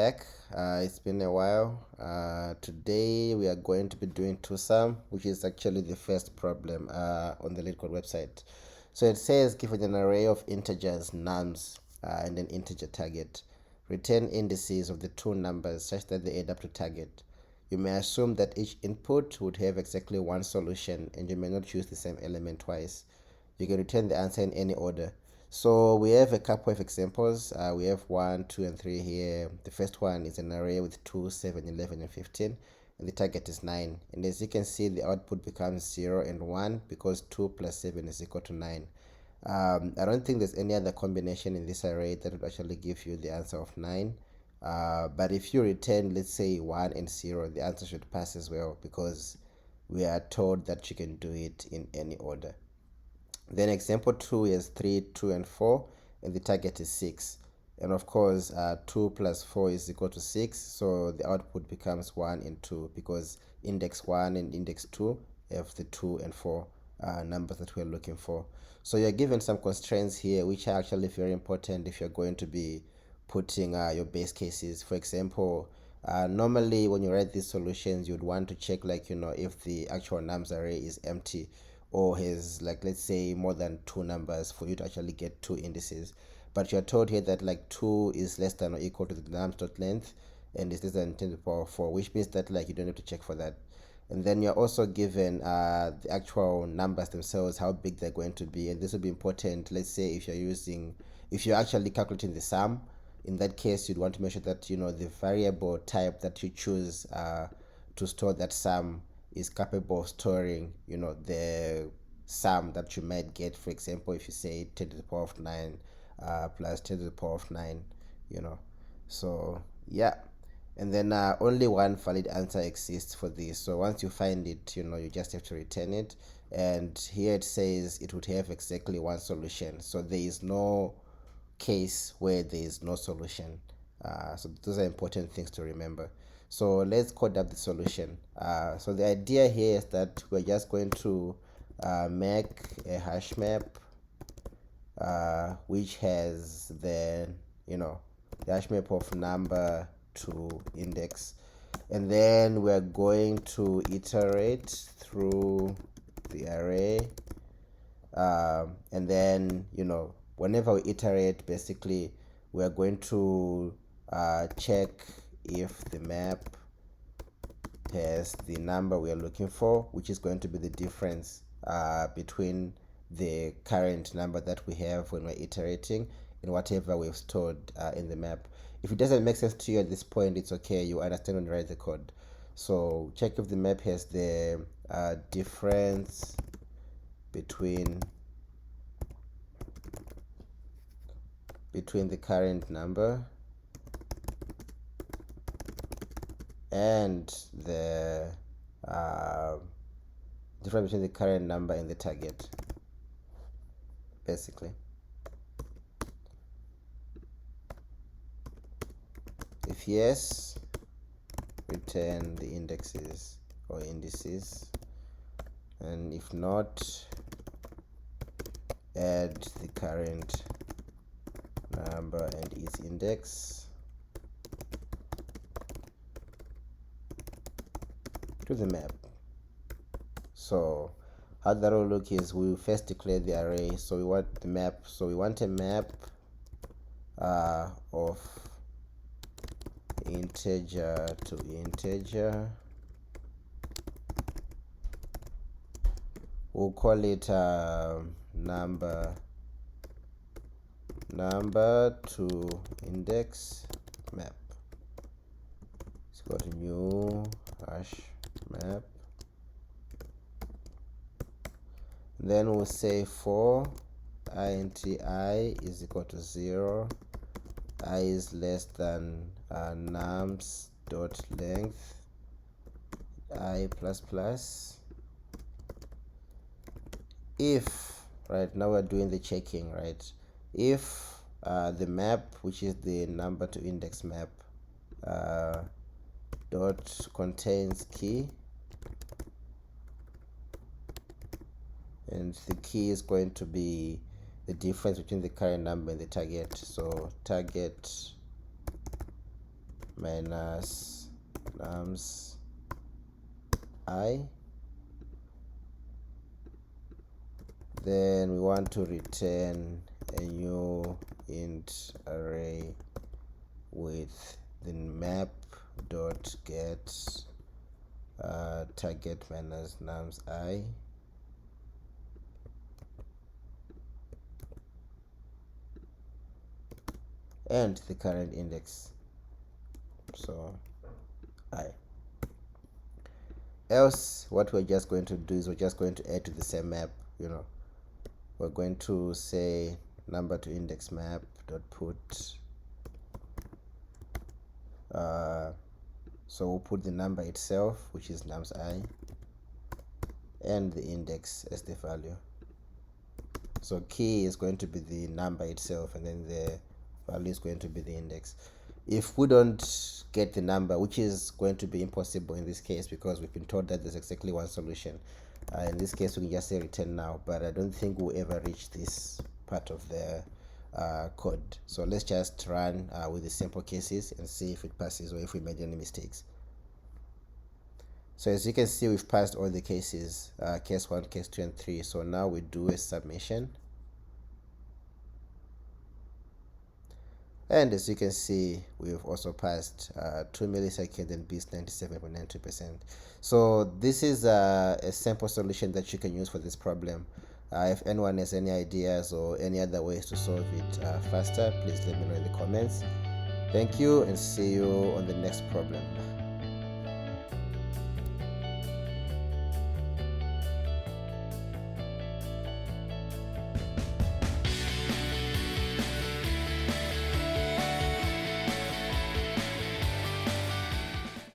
back. It's been a while. Today we are going to be doing two sum, which is actually the first problem on the LeetCode website. So it says, given an array of integers, nums, and an integer target, return indices of the two numbers such that they add up to target. You may assume that each input would have exactly one solution, and you may not choose the same element twice. You can return the answer in any order. So we have a couple of examples. We have 1, 2, and 3 here. The first one is an array with 2, 7, 11, and 15, and the target is 9. And as you can see, the output becomes 0 and 1 because 2 plus 7 is equal to 9. I don't think there's any other combination in this array that would actually give you the answer of 9. But if you return, let's say 1 and 0, the answer should pass as well because we are told that you can do it in any order. Then example 2 is 3, 2, and 4, and the target is 6. And of course, 2 plus 4 is equal to 6, so the output becomes 1 and 2 because index 1 and index 2 have the 2 and 4 numbers that we're looking for. So you're given some constraints here, which are actually very important if you're going to be putting your base cases. For example, normally when you write these solutions, you'd want to check, like, if the actual nums array is empty or has, like, let's say more than 2 numbers for you to actually get 2 indices. But you're told here that like 2 is less than or equal to the nums.length and is less than 10 to the power 4, which means that like you don't have to check for that. And then you're also given the actual numbers themselves, how big they're going to be, and this will be important. Let's say if you're actually calculating the sum, in that case you'd want to make sure that the variable type that you choose to store that sum is capable of storing the sum that you might get. For example, if you say 10 to the power of 9 plus 10 to the power of 9, so yeah. And then only one valid answer exists for this, so once you find it, you just have to return it. And here it says it would have exactly one solution, so there is no case where there is no solution. So those are important things to remember. So let's code up the solution. So the idea here is that we're just going to make a hash map which has the hash map of number to index, and then we're going to iterate through the array, and then whenever we iterate, basically we're going to check if the map has the number we are looking for, which is going to be the difference between the current number that we have when we're iterating and whatever we've stored in the map. If it doesn't make sense to you at this point, it's okay, you understand when you write the code. So check if the map has the difference between the current number and the difference between the current number and the target, basically. If yes, return the indexes or indices, and if not, add the current number and its index to the map. So how that will look is we will first declare the array. So we want the map, so we want a map of integer to integer. We'll call it number to index map. It's got a new hash map. Then we'll say for int I is equal to 0, I is less than nums dot length I plus plus. If, right now we're doing the checking, right? If the map, which is the number to index map, dot contains key, and the key is going to be the difference between the current number and the target. So target minus nums I. Then we want to return a new int array with the map dot get target minus nums I, and the current index, so I. Else what we're just going to do is we're just going to add to the same map, we're going to say number to index map dot put so we'll put the number itself, which is nums I, and the index as the value. So key is going to be the number itself, and then the value is going to be the index. If we don't get the number, which is going to be impossible in this case because we've been told that there's exactly one solution, in this case we can just say return now, but I don't think we'll ever reach this part of the code. So let's just run with the simple cases and see if it passes or if we made any mistakes. So as you can see, we've passed all the cases, case 1, case 2, and 3. So now we do a submission. And as you can see, we've also passed 2 milliseconds and beats 97.92%. So this is a simple solution that you can use for this problem. If anyone has any ideas or any other ways to solve it faster, please let me know in the comments. Thank you, and see you on the next problem.